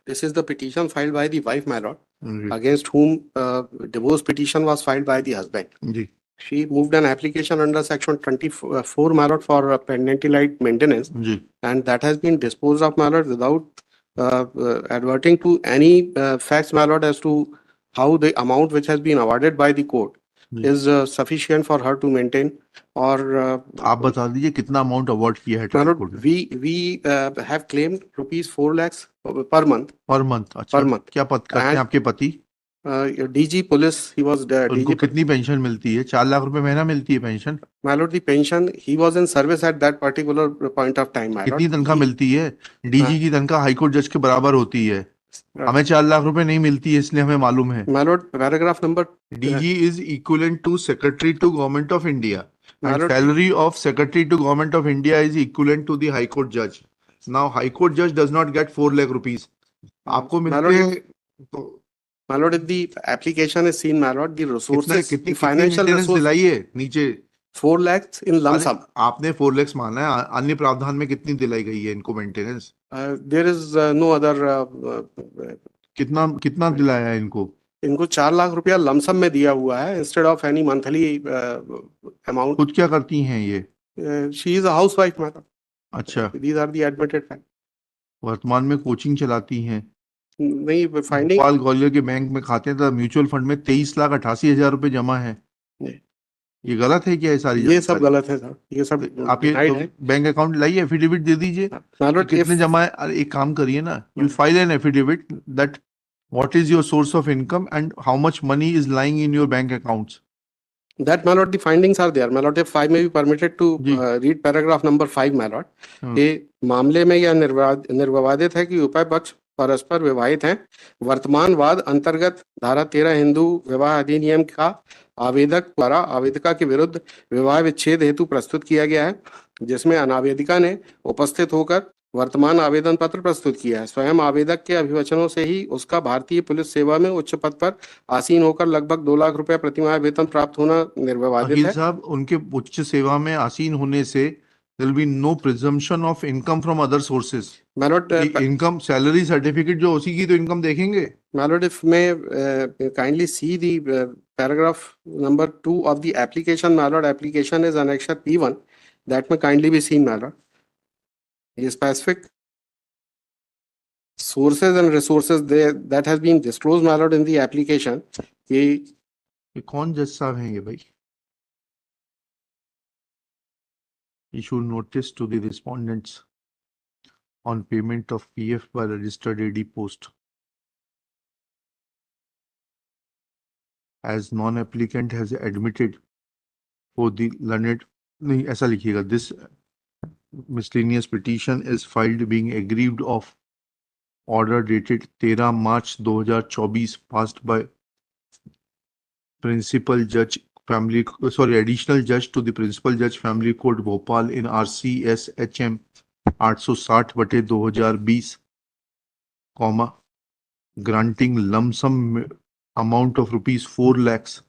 this is the petition filed by the wife, my lord, ji against whom divorce petition was filed by the husband. Ji She moved an application under section 24, my lord, for pendentilite maintenance, ji and that has been disposed of, my lord, without adverting to any facts, my lord, as to how the amount which has been awarded by the court ji. is sufficient for her to maintain. Or आप बता दीजिए कितना amount award किया है my trial lord, court ने? we have claimed rupees 4 lakhs per month. Per month? अच्छा, Per month. क्या पद करते हैं And आपके पति? DG police, he was उनको DG. कितनी पेंशन मिलती है? 4 लाख रुपए महीना मिलती है pension? My lord, the pension, he was in service at that particular point of time, my lord. कितनी तनख्वाह मिलती है? डीजी की तनख्वाह हाईकोर्ट जज के बराबर होती है। हमें 4 लाख रुपए नहीं मिलती है, इसलिए हमें मालूम है। My lord, paragraph number DG is equivalent to Secretary to Government of India, My and lord, salary of Secretary to Government of India is equivalent to the High Court judge. Now High Court judge does not get 4 lakh rupees. आपको my मिलते lord, हैं my lord, if the application is seen, my lord, the resources, कितनी the financial maintenance resource, दिलाई है नीचे? 4 lakhs in lump अरे, sum. आपने 4 lakhs माना है, अन्य प्रावधान में कितनी दिलाई गई है इनको maintenance? There is no other. कितना दिलाया है इनको? इनको 4 लाख रुपया लमसम में दिया हुआ है instead of any monthly amount. खुद क्या करती हैं ये? She is a housewife, madam. अच्छा, these are the admitted fact. वर्तमान में कोचिंग चलाती हैं। नहीं, फाइंडिंग. भोपाल ग्वालियर के बैंक में खाते हैं, तो म्यूचुअल फंड में 23,88,000 रुपए जमा है। ये गलत है क्या? ये सारी ये सब गलत है सर, ये सब आप ये denied तो है. बैंक अकाउंट लाइए, एफिडेविट दे दीजिए कि कितने जमा है। अरे एक काम करिए ना, you file an affidavit that what is your source of income and how much money is lying in your bank accounts. That, my lord, the findings are there. My lord, if I may be permitted to ji. read paragraph number 5, my lord. ये मामले में यह निर्विवादित है कि उभय पक्ष परस्पर विवाहित हैं। वर्तमान वाद अंतर्गत धारा 13 हिंदू विवाह अधिनियम का आवेदक द्वारा आवेदिका के विरुद्ध विवाह विच्छेद हेतु प्रस्तुत किया गया है, जिसमें अनावेदिका ने उपस्थित होकर वर्तमान आवेदन पत्र प्रस्तुत किया है। स्वयं आवेदक के अभिवचनों से ही उसका भारतीय पुलिस सेवा में उच्च पद पर आसीन होकर लगभग 2 लाख रुपए प्रतिमाह वेतन प्राप्त होना निर्विवादित अखिल है। साहब, उनके उच्च सेवा में आसीन होने से there will be no presumption of income from other sources. My lord, income salary certificate जो उसी की तो इनकम देखेंगे। My lord, if may kindly see the paragraph number 2 of the application, my lord. Application is annexure P1. That may kindly be seen, my lord. The specific sources and resources there that has been disclosed, my lord, in the application. ये कौन जज साहब हैं ये भाई? Issue notice to the respondents on payment of PF by registered AD post. As non-applicant has admitted for the learned, नहीं ऐसा लिखिएगा, this miscellaneous petition is filed being aggrieved of order dated 13 March 2024 passed by principal judge family, additional judge to the principal judge family court Bhopal in RCS HM 860/2020, comma, granting lump sum amount of rupees 4 lakhs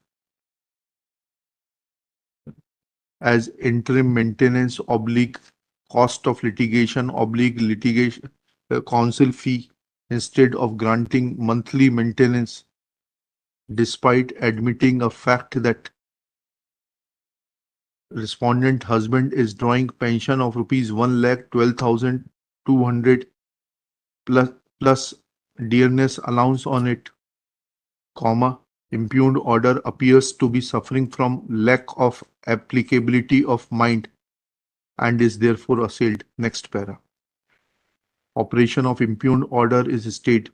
as interim maintenance oblique cost of litigation oblique litigation counsel fee instead of granting monthly maintenance, despite admitting a fact that respondent husband is drawing pension of rupees 1,12,200 plus dearness allowance on it, comma, impugned order appears to be suffering from lack of applicability of mind and is therefore assailed. Next para. Operation of impugned order is stayed.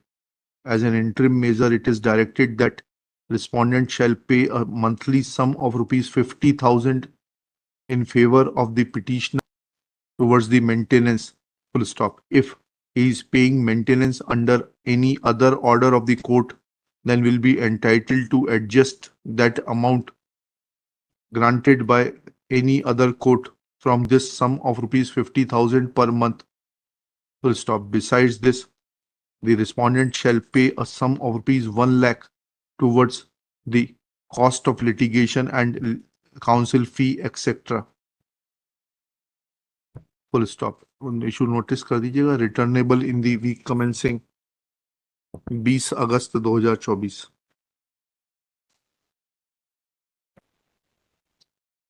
As an interim measure, it is directed that respondent shall pay a monthly sum of rupees 50,000 in favor of the petitioner towards the maintenance, full stop. If he is paying maintenance under any other order of the court, then will be entitled to adjust that amount granted by any other court from this sum of rupees 50,000 per month, full stop. Besides this, the respondent shall pay a sum of rupees 1 lakh towards the cost of litigation and counsel fee, etc. Full stop. Issue notice कर दीजिएगा, returnable in the week commencing 20 August 2024।